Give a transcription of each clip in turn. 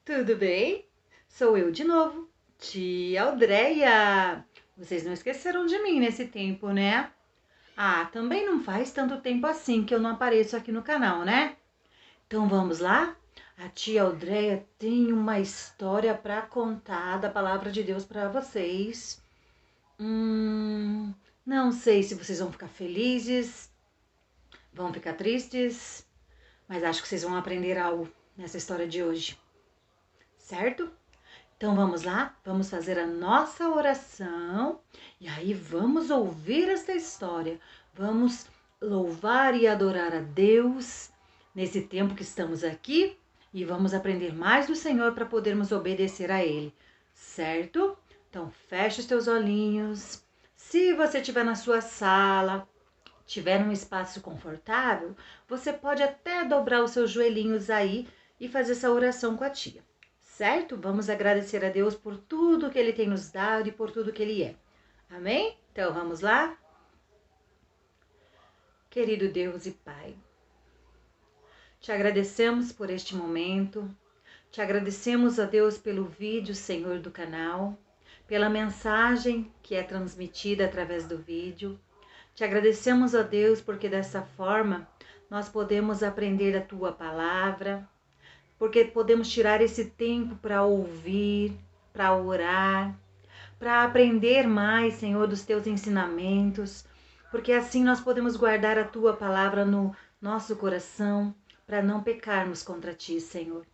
tudo bem? Sou eu de novo, tia Aldreia. Vocês não esqueceram de mim nesse tempo, né? Ah, também não faz tanto tempo assim que eu não apareço aqui no canal, né? Então vamos lá? A tia Aldreia tem uma história para contar da palavra de Deus para vocês. Não sei se vocês vão ficar felizes, vão ficar tristes, mas acho que vocês vão aprender algo nessa história de hoje, certo? Então vamos lá, vamos fazer a nossa oração e aí vamos ouvir esta história. Vamos louvar e adorar a Deus nesse tempo que estamos aqui e vamos aprender mais do Senhor para podermos obedecer a Ele, certo? Então feche os teus olhinhos. Se você estiver na sua sala, tiver um espaço confortável, você pode até dobrar os seus joelhinhos aí e fazer essa oração com a tia. Certo? Vamos agradecer a Deus por tudo que Ele tem nos dado e por tudo que Ele é. Amém? Então vamos lá? Querido Deus e Pai, te agradecemos por este momento, te agradecemos a Deus pelo vídeo, Senhor, do canal, pela mensagem que é transmitida através do vídeo. Te agradecemos a Deus porque dessa forma nós podemos aprender a Tua palavra, porque podemos tirar esse tempo para ouvir, para orar, para aprender mais, Senhor, dos Teus ensinamentos, porque assim nós podemos guardar a Tua palavra no nosso coração, para não pecarmos contra Ti, Senhor.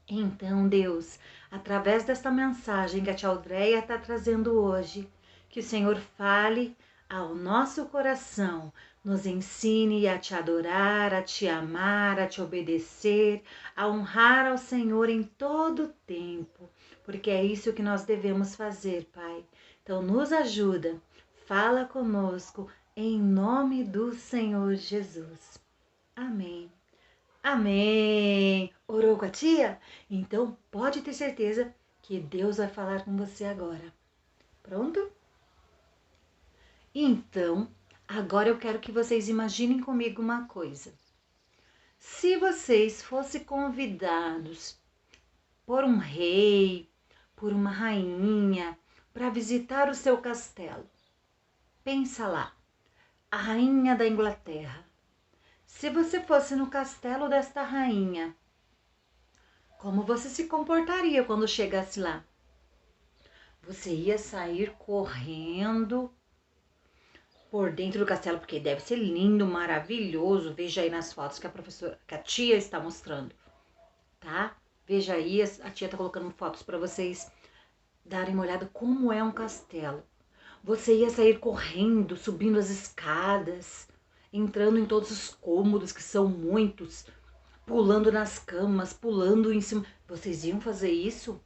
Então, Deus, através desta mensagem que a tia Aldreia está trazendo hoje, que o Senhor fale ao nosso coração, nos ensine a te adorar, a te amar, a te obedecer, a honrar ao Senhor em todo o tempo, porque é isso que nós devemos fazer, Pai. Então, nos ajuda, fala conosco, em nome do Senhor Jesus. Amém. Amém! Orou com a tia? Então pode ter certeza que Deus vai falar com você agora. Pronto? Então, agora eu quero que vocês imaginem comigo uma coisa. Se vocês fossem convidados por um rei, por uma rainha, para visitar o seu castelo, pensa lá, a rainha da Inglaterra. Se você fosse no castelo desta rainha, como você se comportaria quando chegasse lá? Você ia sair correndo por dentro do castelo, porque deve ser lindo, maravilhoso. Veja aí nas fotos que a tia está mostrando, tá? Veja aí, a tia está colocando fotos para vocês darem uma olhada como é um castelo. Você ia sair correndo, subindo as escadas, entrando em todos os cômodos, que são muitos, pulando nas camas, pulando em cima. Vocês iam fazer isso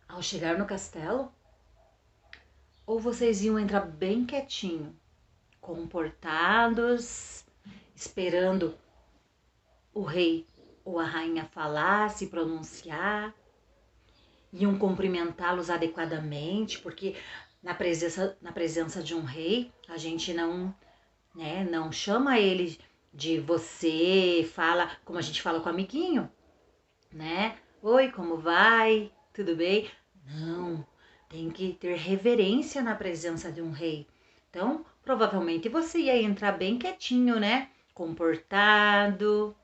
ao chegar no castelo? Ou vocês iam entrar bem quietinho, comportados, esperando o rei ou a rainha falar, se pronunciar, iam cumprimentá-los adequadamente, porque na presença de um rei, a gente não chama ele de você, fala como a gente fala com o amiguinho, né? Oi, como vai? Tudo bem? Não, tem que ter reverência na presença de um rei. Então, provavelmente você ia entrar bem quietinho, né? Comportado,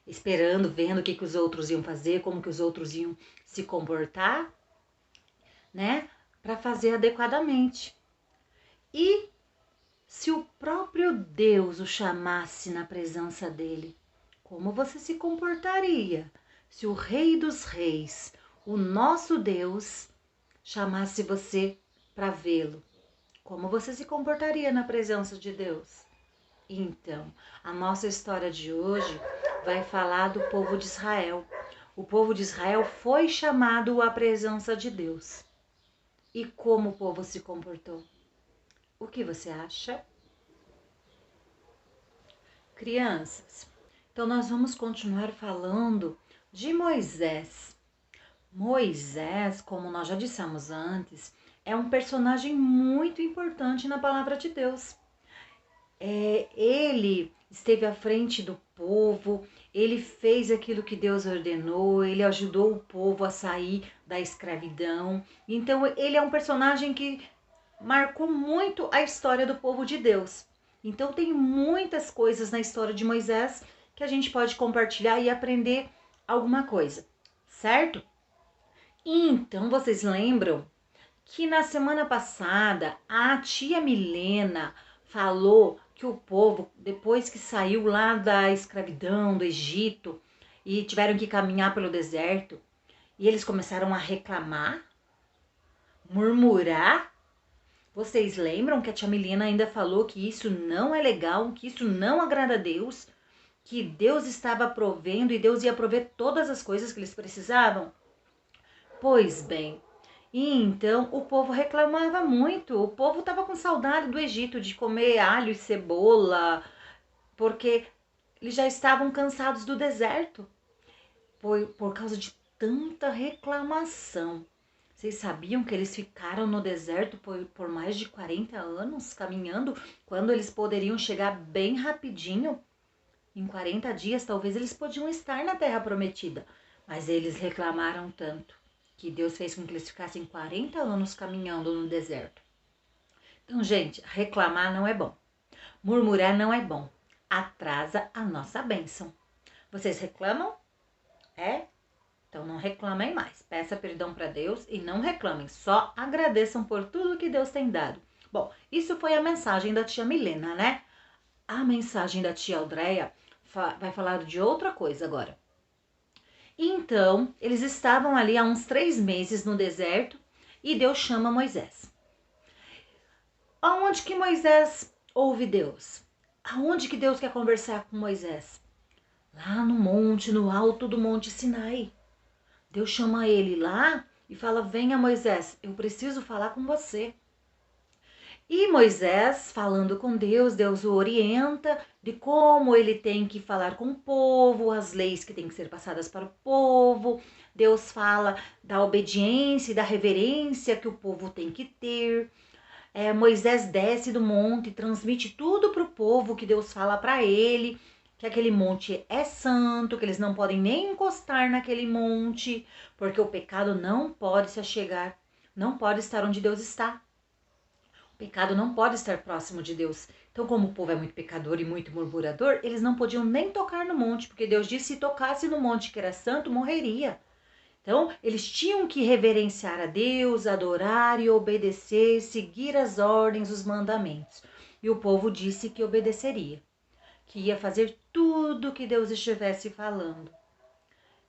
esperando, vendo o que os outros iam fazer, como que os outros iam se comportar, né? Para fazer adequadamente. E se o próprio Deus o chamasse na presença dele, como você se comportaria? Se o Rei dos Reis, o nosso Deus, chamasse você para vê-lo, como você se comportaria na presença de Deus? Então, a nossa história de hoje vai falar do povo de Israel. O povo de Israel foi chamado à presença de Deus. E como o povo se comportou? O que você acha? Crianças, então nós vamos continuar falando de Moisés. Moisés, como nós já dissemos antes, é um personagem muito importante na palavra de Deus. Ele esteve à frente do povo, ele fez aquilo que Deus ordenou, ele ajudou o povo a sair da escravidão. Então, ele é um personagem que marcou muito a história do povo de Deus. Então, tem muitas coisas na história de Moisés que a gente pode compartilhar e aprender alguma coisa, certo? Então, vocês lembram que na semana passada a tia Milena falou que o povo, depois que saiu lá da escravidão do Egito e tiveram que caminhar pelo deserto, e eles começaram a reclamar, murmurar. Vocês lembram que a tia Milena ainda falou que isso não é legal, que isso não agrada a Deus, que Deus estava provendo e Deus ia prover todas as coisas que eles precisavam? Pois bem, e então o povo reclamava muito. O povo estava com saudade do Egito, de comer alho e cebola, porque eles já estavam cansados do deserto por causa de tanta reclamação. Vocês sabiam que eles ficaram no deserto por mais de 40 anos caminhando, quando eles poderiam chegar bem rapidinho? Em 40 dias, talvez eles podiam estar na terra prometida, mas eles reclamaram tanto que Deus fez com que eles ficassem 40 anos caminhando no deserto. Então, gente, reclamar não é bom. Murmurar não é bom. Atrasa a nossa bênção. Vocês reclamam? É? Então não reclamem mais. Peça perdão para Deus e não reclamem. Só agradeçam por tudo que Deus tem dado. Bom, isso foi a mensagem da tia Milena, né? A mensagem da tia Aldreia vai falar de outra coisa agora. Então, eles estavam ali há uns 3 meses no deserto e Deus chama Moisés. Aonde que Moisés ouve Deus? Aonde que Deus quer conversar com Moisés? Lá no monte, no alto do monte Sinai. Deus chama ele lá e fala: venha Moisés, eu preciso falar com você. E Moisés, falando com Deus, Deus o orienta de como ele tem que falar com o povo, as leis que têm que ser passadas para o povo. Deus fala da obediência e da reverência que o povo tem que ter. Moisés desce do monte e transmite tudo para o povo que Deus fala para ele, que aquele monte é santo, que eles não podem nem encostar naquele monte, porque o pecado não pode se achegar, não pode estar onde Deus está. O pecado não pode estar próximo de Deus. Então, como o povo é muito pecador e muito murmurador, eles não podiam nem tocar no monte, porque Deus disse que se tocasse no monte que era santo, morreria. Então, eles tinham que reverenciar a Deus, adorar e obedecer, seguir as ordens, os mandamentos. E o povo disse que obedeceria, que ia fazer tudo o que Deus estivesse falando.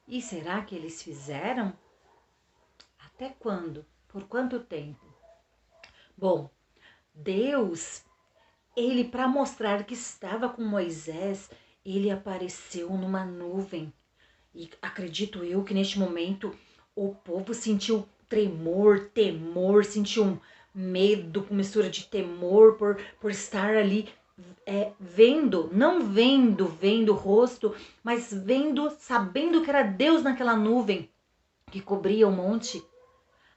E será que eles fizeram? Até quando? Por quanto tempo? Bom, Deus, ele, para mostrar que estava com Moisés, ele apareceu numa nuvem. E acredito eu que neste momento o povo sentiu tremor, temor, sentiu um medo com mistura de temor por estar ali vendo, não vendo o rosto, mas vendo, sabendo que era Deus naquela nuvem que cobria o monte.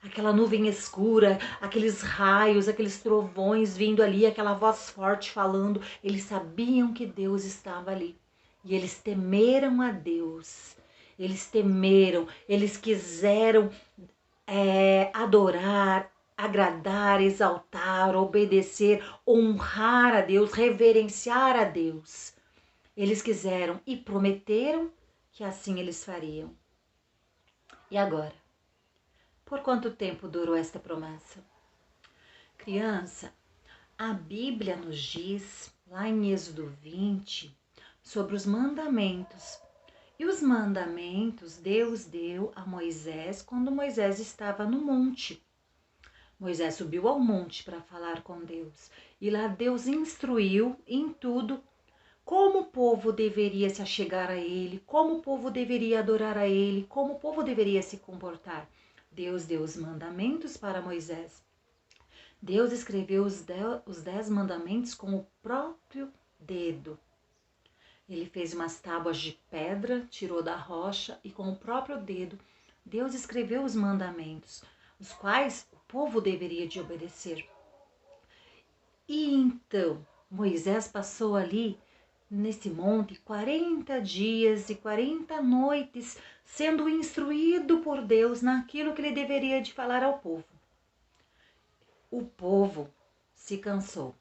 Aquela nuvem escura, aqueles raios, aqueles trovões vindo ali, aquela voz forte falando. Eles sabiam que Deus estava ali. E eles temeram a Deus. Eles temeram, eles quiseram adorar, agradar, exaltar, obedecer, honrar a Deus, reverenciar a Deus. Eles quiseram e prometeram que assim eles fariam. E agora? Por quanto tempo durou esta promessa? Criança, a Bíblia nos diz, lá em Êxodo 20, sobre os mandamentos. E os mandamentos Deus deu a Moisés quando Moisés estava no monte. Moisés subiu ao monte para falar com Deus. E lá Deus instruiu em tudo como o povo deveria se achegar a ele, como o povo deveria adorar a ele, como o povo deveria se comportar. Deus deu os mandamentos para Moisés. Deus escreveu os 10 mandamentos com o próprio dedo. Ele fez umas tábuas de pedra, tirou da rocha e com o próprio dedo Deus escreveu os mandamentos, os quais o povo deveria de obedecer. E então Moisés passou ali nesse monte 40 dias e 40 noites, sendo instruído por Deus naquilo que ele deveria de falar ao povo. O povo se cansou.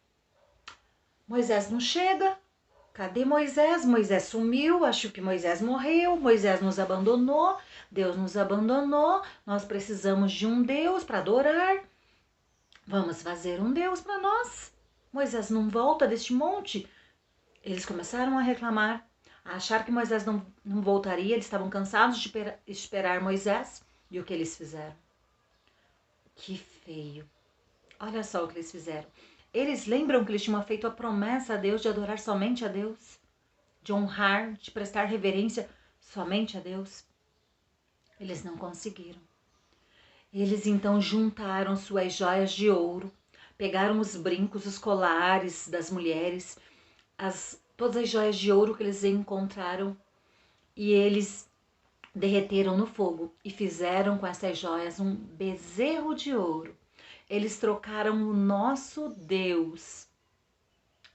Moisés não chega. Cadê Moisés? Moisés sumiu, acho que Moisés morreu, Moisés nos abandonou, Deus nos abandonou, nós precisamos de um Deus para adorar. Vamos fazer um Deus para nós. Moisés não volta deste monte. Eles começaram a reclamar, a achar que Moisés não voltaria, eles estavam cansados de esperar Moisés. E o que eles fizeram? Que feio. Olha só o que eles fizeram. Eles lembram que eles tinham feito a promessa a Deus de adorar somente a Deus, de honrar, de prestar reverência somente a Deus. Eles não conseguiram. Eles então juntaram suas joias de ouro, pegaram os brincos, os colares das mulheres, todas as joias de ouro que eles encontraram, e eles derreteram no fogo e fizeram com essas joias um bezerro de ouro. Eles trocaram o nosso Deus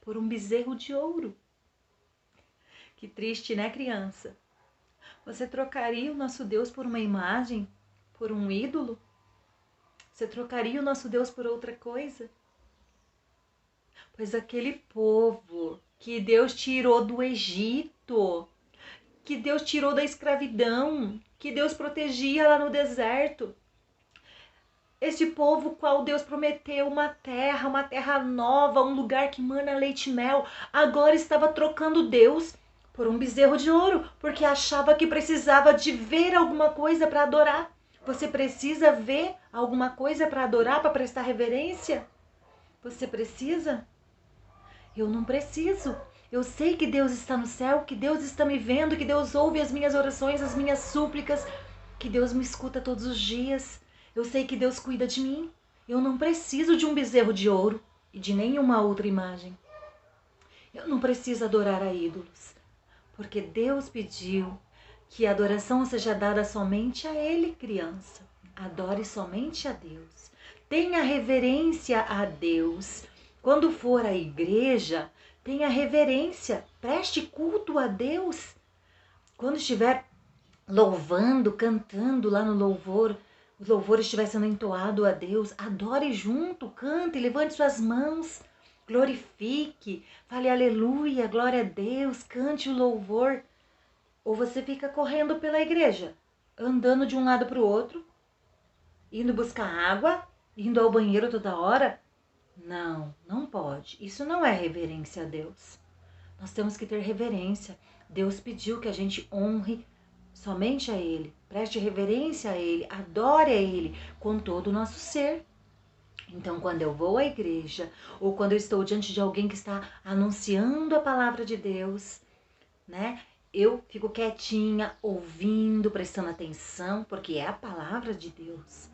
por um bezerro de ouro. Que triste, né, criança? Você trocaria o nosso Deus por uma imagem? Por um ídolo? Você trocaria o nosso Deus por outra coisa? Pois aquele povo que Deus tirou do Egito, que Deus tirou da escravidão, que Deus protegia lá no deserto, este povo qual Deus prometeu uma terra nova, um lugar que mana leite e mel, agora estava trocando Deus por um bezerro de ouro, porque achava que precisava de ver alguma coisa para adorar. Você precisa ver alguma coisa para adorar, para prestar reverência? Você precisa? Eu não preciso. Eu sei que Deus está no céu, que Deus está me vendo, que Deus ouve as minhas orações, as minhas súplicas, que Deus me escuta todos os dias. Eu sei que Deus cuida de mim. Eu não preciso de um bezerro de ouro e de nenhuma outra imagem. Eu não preciso adorar a ídolos, porque Deus pediu que a adoração seja dada somente a Ele, criança. Adore somente a Deus. Tenha reverência a Deus. Quando for à igreja, tenha reverência. Preste culto a Deus. Quando estiver louvando, cantando lá no louvor, o louvor estiver sendo entoado a Deus, adore junto, cante, levante suas mãos, glorifique, fale aleluia, glória a Deus, cante o louvor. Ou você fica correndo pela igreja, andando de um lado para o outro, indo buscar água, indo ao banheiro toda hora. Não, não pode. Isso não é reverência a Deus. Nós temos que ter reverência. Deus pediu que a gente honre somente a Ele, preste reverência a Ele, adore a Ele com todo o nosso ser. Então, quando eu vou à igreja, ou quando eu estou diante de alguém que está anunciando a palavra de Deus, né? Eu fico quietinha, ouvindo, prestando atenção, porque é a palavra de Deus,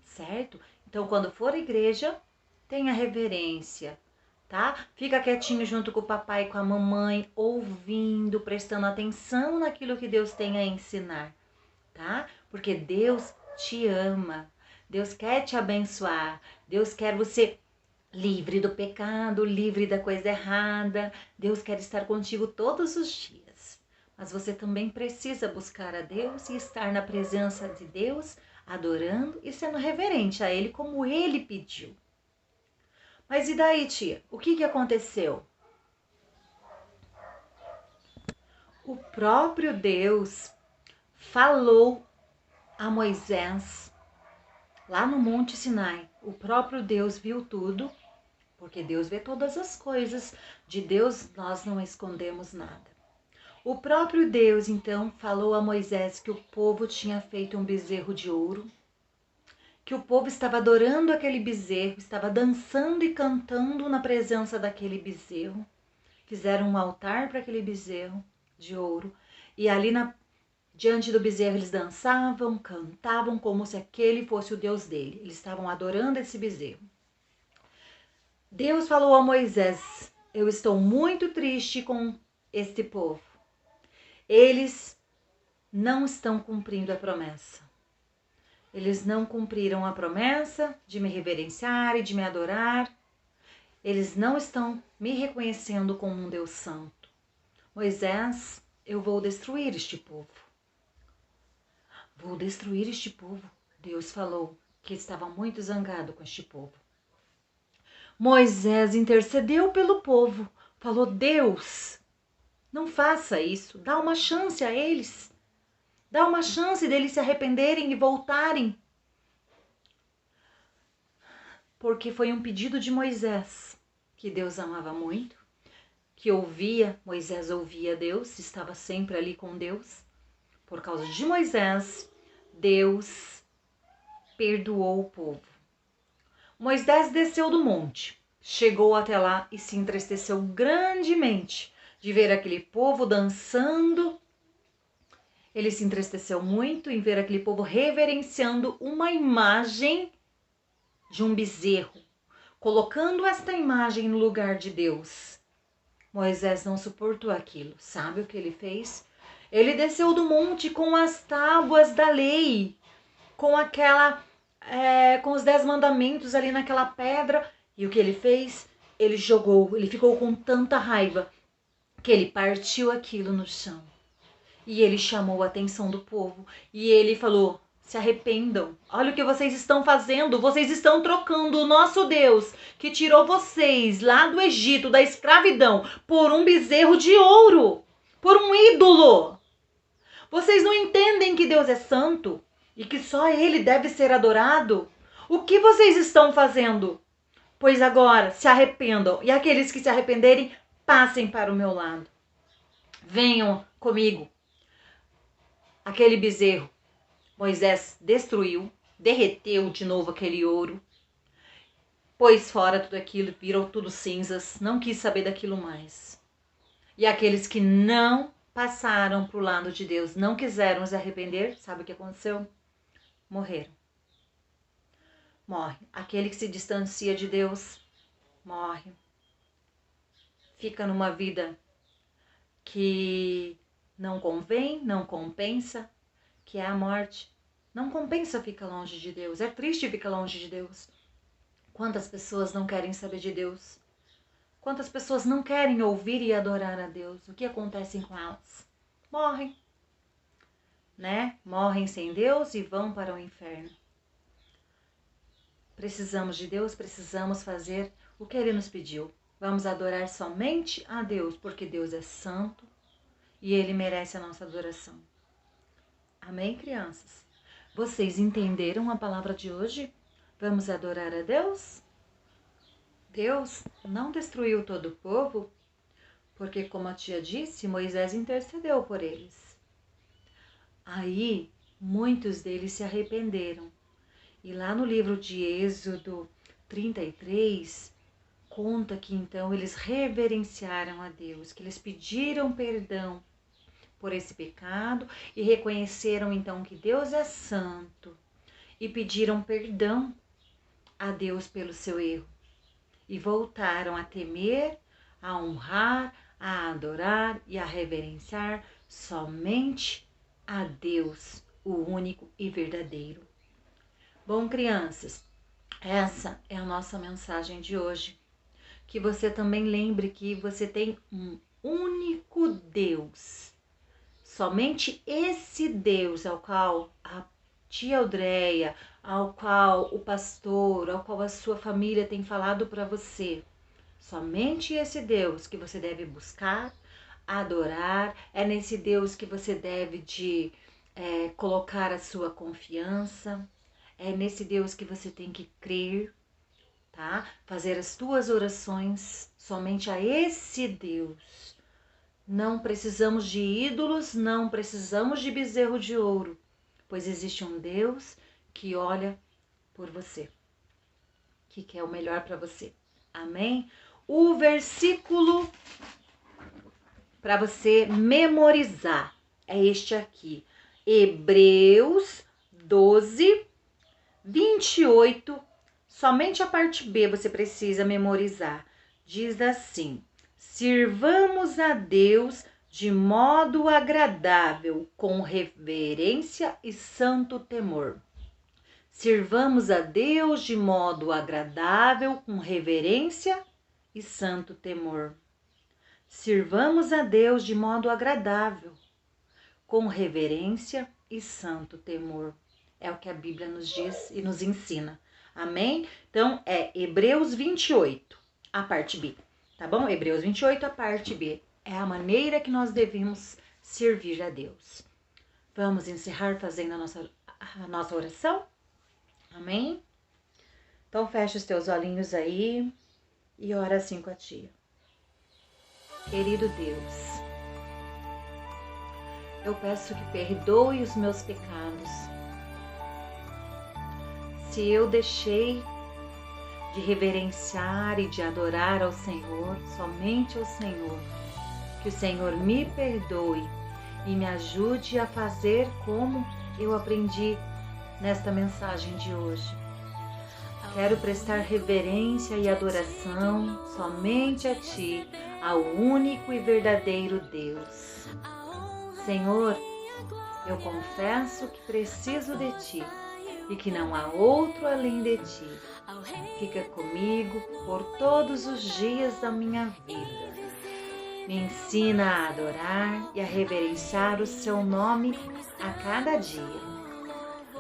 certo? Então, quando for à igreja, tenha reverência, tá? Fica quietinho junto com o papai e com a mamãe, ouvindo, prestando atenção naquilo que Deus tem a ensinar, tá? Porque Deus te ama, Deus quer te abençoar, Deus quer você livre do pecado, livre da coisa errada, Deus quer estar contigo todos os dias. Mas você também precisa buscar a Deus e estar na presença de Deus, adorando e sendo reverente a Ele como Ele pediu. Mas e daí, tia? O que aconteceu? O próprio Deus falou a Moisés lá no Monte Sinai. O próprio Deus viu tudo, porque Deus vê todas as coisas. De Deus nós não escondemos nada. O próprio Deus, então, falou a Moisés que o povo tinha feito um bezerro de ouro, que o povo estava adorando aquele bezerro, estava dançando e cantando na presença daquele bezerro. Fizeram um altar para aquele bezerro de ouro, e ali diante do bezerro eles dançavam, cantavam como se aquele fosse o Deus dele. Eles estavam adorando esse bezerro. Deus falou a Moisés: eu estou muito triste com este povo. Eles não estão cumprindo a promessa. Eles não cumpriram a promessa de me reverenciar e de me adorar. Eles não estão me reconhecendo como um Deus santo. Moisés, eu vou destruir este povo. Vou destruir este povo. Deus falou que estava muito zangado com este povo. Moisés intercedeu pelo povo. Falou, Deus, não faça isso. Dá uma chance a eles. Dá uma chance deles se arrependerem e voltarem. Porque foi um pedido de Moisés, que Deus amava muito, que Moisés ouvia Deus, estava sempre ali com Deus. Por causa de Moisés, Deus perdoou o povo. Moisés desceu do monte, chegou até lá e se entristeceu grandemente de ver aquele povo dançando. Ele se entristeceu muito em ver aquele povo reverenciando uma imagem de um bezerro, colocando esta imagem no lugar de Deus. Moisés não suportou aquilo. Sabe o que ele fez? Ele desceu do monte com as tábuas da lei, com com os 10 mandamentos ali naquela pedra. E o que ele fez? Ele ficou com tanta raiva que ele partiu aquilo no chão. E ele chamou a atenção do povo. E ele falou, se arrependam. Olha o que vocês estão fazendo. Vocês estão trocando o nosso Deus, que tirou vocês lá do Egito, da escravidão, por um bezerro de ouro, por um ídolo. Vocês não entendem que Deus é santo e que só Ele deve ser adorado? O que vocês estão fazendo? Pois agora se arrependam. E aqueles que se arrependerem, passem para o meu lado. Venham comigo. Aquele bezerro, Moisés destruiu, derreteu de novo aquele ouro, pôs fora tudo aquilo, virou tudo cinzas, não quis saber daquilo mais. E aqueles que não passaram para o lado de Deus, não quiseram se arrepender, sabe o que aconteceu? Morreram. Morre. Aquele que se distancia de Deus, morre. Fica numa vida que não convém, não compensa, que é a morte. Não compensa ficar longe de Deus. É triste ficar longe de Deus. Quantas pessoas não querem saber de Deus? Quantas pessoas não querem ouvir e adorar a Deus? O que acontece com elas? Morrem, né? Morrem sem Deus e vão para o inferno. Precisamos de Deus, precisamos fazer o que Ele nos pediu. Vamos adorar somente a Deus, porque Deus é santo e Ele merece a nossa adoração. Amém, crianças? Vocês entenderam a palavra de hoje? Vamos adorar a Deus? Deus não destruiu todo o povo, porque, como a tia disse, Moisés intercedeu por eles. Aí, muitos deles se arrependeram. E lá no livro de Êxodo 33, conta que então eles reverenciaram a Deus, que eles pediram perdão por esse pecado e reconheceram então que Deus é santo e pediram perdão a Deus pelo seu erro e voltaram a temer, a honrar, a adorar e a reverenciar somente a Deus, o único e verdadeiro. Bom, crianças, essa é a nossa mensagem de hoje. Que você também lembre que você tem um único Deus. Somente esse Deus ao qual a tia Audreia, ao qual o pastor, ao qual a sua família tem falado para você. Somente esse Deus que você deve buscar, adorar. É nesse Deus que você deve colocar a sua confiança. É nesse Deus que você tem que crer, tá? Fazer as tuas orações somente a esse Deus. Não precisamos de ídolos, não precisamos de bezerro de ouro, pois existe um Deus que olha por você, que quer o melhor para você. Amém? O versículo para você memorizar é este aqui. Hebreus 12, 28. Somente a parte B você precisa memorizar. Diz assim: sirvamos a Deus de modo agradável, com reverência e santo temor. Sirvamos a Deus de modo agradável, com reverência e santo temor. Sirvamos a Deus de modo agradável, com reverência e santo temor. É o que a Bíblia nos diz e nos ensina. Amém? Então, é Hebreus 28, a parte B. Tá bom? Hebreus 28, a parte B. É a maneira que nós devemos servir a Deus. Vamos encerrar fazendo a nossa oração? Amém? Então, fecha os teus olhinhos aí e ora assim com a tia. Querido Deus, eu peço que perdoe os meus pecados. Se eu deixei de reverenciar e de adorar ao Senhor, somente ao Senhor, que o Senhor me perdoe e me ajude a fazer como eu aprendi nesta mensagem de hoje. Quero prestar reverência e adoração somente a Ti, ao único e verdadeiro Deus. Senhor, eu confesso que preciso de Ti e que não há outro além de Ti. Fica comigo por todos os dias da minha vida. Me ensina a adorar e a reverenciar o Seu nome a cada dia.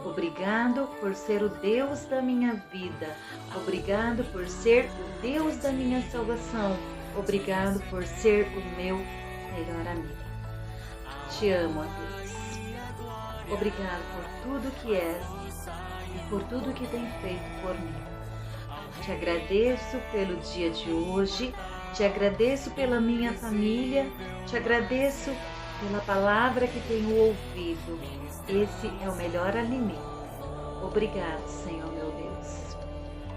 Obrigado por ser o Deus da minha vida. Obrigado por ser o Deus da minha salvação. Obrigado por ser o meu melhor amigo. Te amo, ó Deus. Obrigado por tudo que és e por tudo que tem feito por mim. Te agradeço pelo dia de hoje. Te agradeço pela minha família. Te agradeço pela palavra que tenho ouvido. Esse é o melhor alimento. Obrigado, Senhor meu Deus.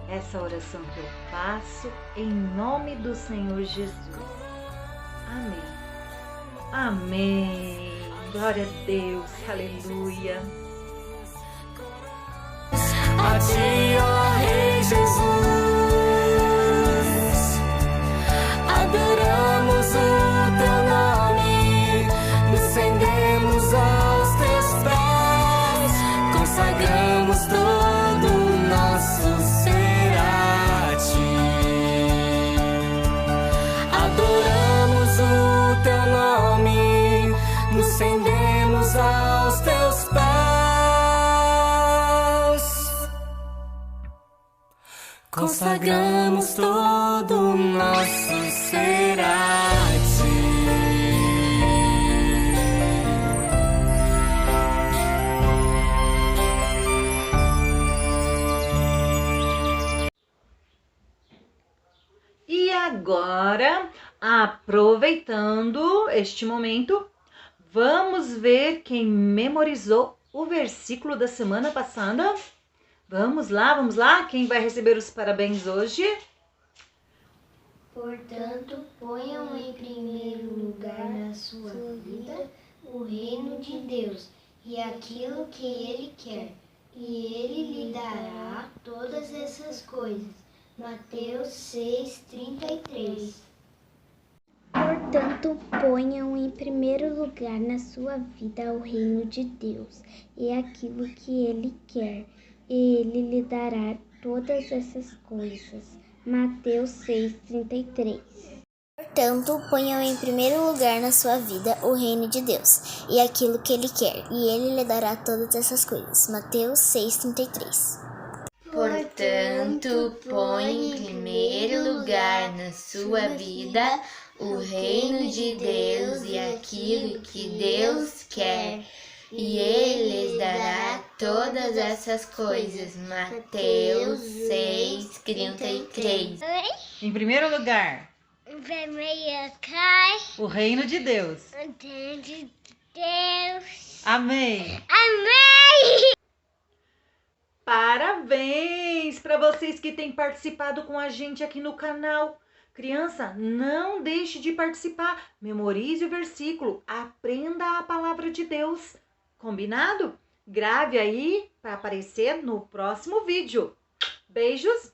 Essa oração que eu faço em nome do Senhor Jesus. Amém. Amém. Glória a Deus. Aleluia. A Ti, ó Rei Jesus, adoramos o Teu nome, nos rendemos aos Teus pés, consagramos todo o nosso ser a Ti. Adoramos o Teu nome, nos rendemos aos Teus pés, consagramos todo o nosso ser a Ti. E agora, aproveitando este momento, vamos ver quem memorizou o versículo da semana passada. Vamos lá, quem vai receber os parabéns hoje? Portanto, ponham em primeiro lugar na sua vida o reino de Deus e aquilo que Ele quer, e Ele lhe dará todas essas coisas. Mateus 6:33. Portanto, ponham em primeiro lugar na sua vida o reino de Deus e aquilo que Ele quer, e Ele lhe dará todas essas coisas. Mateus 6:33. Portanto, ponham em primeiro lugar na sua vida o reino de Deus e aquilo que Ele quer, e Ele lhe dará todas essas coisas. Mateus 6:33. Portanto, põe em primeiro lugar na sua vida o reino de Deus e aquilo que Deus quer, e Ele lhes dará todas essas coisas. Mateus 6:33. Em primeiro lugar, o reino de Deus. Amém. Parabéns para vocês que têm participado com a gente aqui no canal. Criança, não deixe de participar. Memorize o versículo, aprenda a palavra de Deus. Combinado? Grave aí para aparecer no próximo vídeo. Beijos